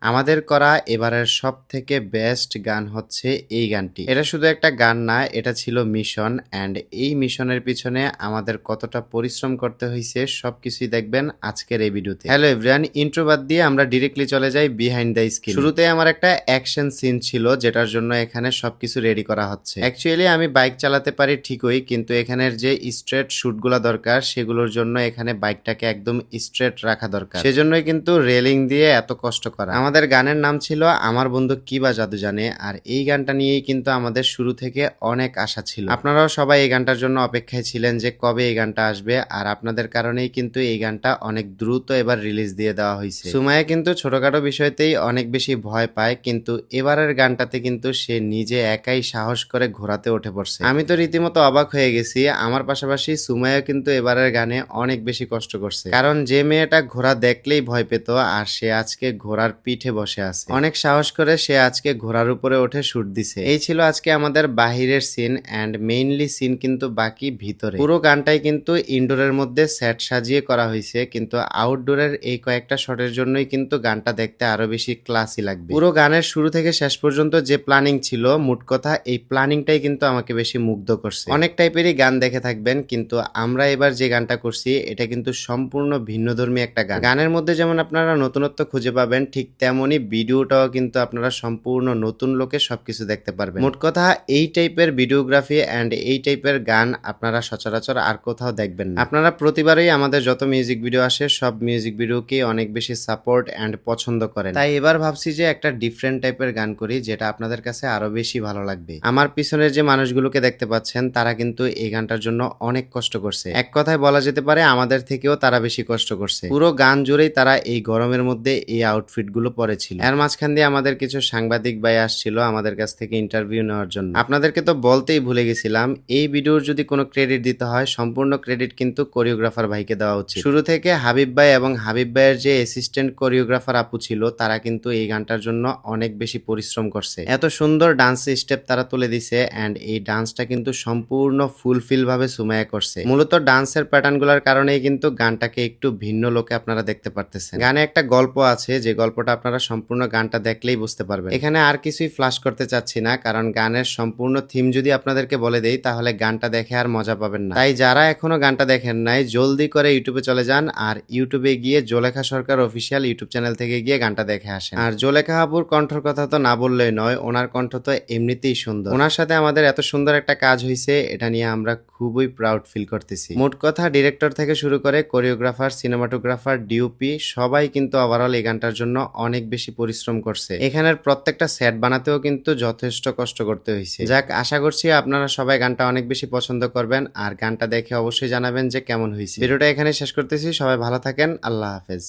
আমাদের করা এবারের সবথেকে বেস্ট গান হচ্ছে এই গানটি। এটা শুধু একটা গান না, এটা ছিল মিশন অ্যান্ড এই মিশনের পিছনে আমাদের কতটা পরিশ্রম করতে হয়েছে সবকিছুই দেখবেন আজকের এই ভিডিওতে। হ্যালো এভরিওয়ান, ইন্ট্রো বাদ দিয়ে আমরা ডিরেক্টলি চলে যাই বিহাইন্ড দ্য স্ক্রিন। শুরুতে আমার একটা অ্যাকশন সিন ছিল যেটার জন্য এখানে সবকিছু রেডি করা হচ্ছে। অ্যাকচুয়ালি আমি বাইক চালাতে পারি ঠিকই, কিন্তু এখানের যে স্ট্রেট শুটগুলো দরকার সেগুলোর জন্য এখানে বাইকটাকে একদম স্ট্রেট রাখা দরকার, সেজন্যই কিন্তু রেলিং দিয়ে এত কষ্ট করা। আমাদের গানের নাম ছিল আমার বন্ধু কি বা জাদু জানে, আর এই গানটা নিয়েই কিন্তু আমাদের শুরু থেকে অনেক আশা ছিল। আপনারাও সবাই এই গানটার জন্য অপেক্ষায় ছিলেন যে কবে এই গানটা আসবে, আর আপনাদের কারণেই কিন্তু এই গানটা অনেক দ্রুত এবার রিলিজ দিয়ে দেওয়া হয়েছে। সুমাইয়া কিন্তু ছোটখাটো বিষয়তেই অনেক বেশি ভয় পায়, কিন্তু এবারের গানটাতে কিন্তু সে নিজে একাই সাহস করে ঘোরাতে উঠে পড়ছে। আমি তো রীতিমতো অবাক হয়ে গেছি। আমার পাশাপাশি সুমাইয়া কিন্তু এবারের গানে অনেক বেশি কষ্ট করছে, কারণ যে মেয়েটা ঘোড়া দেখলেই ভয় পেত, আর সে আজকে ঘোড়ার পিঠে বসে আছে। অনেক সাহস করে সে আজকে ঘোড়ার উপরে উঠে শুট দিছে। এই ছিল আজকে আমাদের বাহিরের সিন অ্যান্ড মেইনলি সিন কিন্তু বাকি ভিতরে। পুরো গানটাই কিন্তু ইনডোরের মধ্যে সেট সাজিয়ে করা হয়েছে, কিন্তু আউটডোরের এই কয়েকটা শটের জন্যই কিন্তু গানটা দেখতে আরো বেশি ক্লাসি লাগবে। পুরো গানের শুরু থেকে শেষ পর্যন্ত যে প্ল্যানিং ছিল, মোট কথা এই প্ল্যানিংটাই কিন্তু আমাকে বেশি মুগ্ধ করছে। অনেক টাইপেরই গান দেখে থাকবেন, কিন্তু আমরা এবার যে গানটা করছি এটা কিন্তু সম্পূর্ণ ভিন্নধর্মী একটা গান। গানের মধ্যে যেমন আপনারা নতুনত্ব খুঁজে পাবেন, ঠিক তেমনই ভিডিওটাও কিন্তু আপনারা সম্পূর্ণ নতুন লোকে সবকিছু দেখতে পারবেন। মোট কথা এই টাইপের ভিডিওগ্রাফি অ্যান্ড এই টাইপের গান আপনারা সচরাচর আর কোথাও দেখবেন না। আপনারা প্রতিবারই আমাদের যত মিউজিক ভিডিও আসে সব মিউজিক ভিডিওকে অনেক বেশি সাপোর্ট অ্যান্ড পছন্দ করেন, তাই এবার ভাবছি যে একটা ডিফারেন্ট টাইপের গান করি যেটা আপনাদের কাছে আরো বেশি ভালো লাগবে। আমার পিছনের যে মানুষগুলোকে দেখতে পাচ্ছেন তারা কিন্তু এই গানটার জন্য অনেক কষ্ট করছে। এক কথায় বলা যেতে পারে আমাদের থেকেও তারা বেশি কষ্ট করছে। পুরো গান জুড়েই তারা এই গরমের মধ্যে এই আউটফিট গুলো পরেছিল। এর মাঝখান দিয়ে আমাদের কিছু সাংবাদিক ভাই আসছিল আমাদের কাছ থেকে ইন্টারভিউ নেওয়ার জন্য। আপনাদেরকে তো বলতেই ভুলে গেছিলাম, এই ভিডিওর যদি কোনো ক্রেডিট দিতে হয় সম্পূর্ণ ক্রেডিট কিন্তু কোরিওগ্রাফার ভাইকে দেওয়া উচিত। শুরু থেকে হাবিব ভাই এবং হাবিব ভাইয়ের যে অ্যাসিস্ট্যান্ট কোরিওগ্রাফার আপু ছিল তারা কিন্তু এই গানটার জন্য অনেক বেশি পরিশ্রম করছে। এত সুন্দর ডান্স স্টেপ তারা তুলে দিছে অ্যান্ড এই ডান্সটা কিন্তু সম্পূর্ণ ফুলফিল ভাবে সুমাইয়া করছে। মূলত ডান্সের প্যাটার্ন গুলার কারণেই কিন্তু গানটাকে একটু ভিন্ন লোকে আপনারা দেখতে পারতেছেন। গানে একটা গল্প আছে, যে গল্পটা আপনারা সম্পূর্ণ গানটা দেখলেই বুঝতে পারবেন। এখানে আর কিছুই ফ্লাশ করতে চাচ্ছি না, কারণ গানের সম্পূর্ণ থিম যদি আপনাদেরকে বলে দেই তাহলে গানটা দেখে আর মজা পাবেন না। তাই যারা এখনো গানটা দেখেন নাই জলদি করে ইউটিউবে চলে যান, আর ইউটিউবে গিয়ে জোলেখা সরকার অফিসিয়াল ইউটিউব চ্যানেল থেকে গিয়ে গানটা দেখে আসেন। আর জোলেখা আপুর কণ্ঠর কথা তো না বললেই নয়, ওনার কণ্ঠ তো এমনিতেই সুন্দর। ওনার সাথে আমাদের এত সুন্দর একটা কাজ হয়েছে, এটা নিয়ে আমরা খুবই প্রাউড ফিল করতেছি। মোট কথা ডিরেক্টর থেকে শুরু করে কোরিওগ্রাফার, সিনেমাটোগ্রাফার, ডিওপি সবাই কিন্তু ওভারঅল এই গানটার জন্য অনেক বেশি পরিশ্রম করছে। এখানের প্রত্যেকটা সেট বানাতেও কিন্তু যথেষ্ট কষ্ট করতে হয়েছে। যাক, আশা করছি আপনারা সবাই গানটা অনেক বেশি পছন্দ করবেন, আর গানটা দেখে অবশ্যই জানাবেন যে কেমন হয়েছে। ভিডিওটা এখানে শেষ করতেছি, সবাই ভালো থাকেন, আল্লাহ হাফেজ।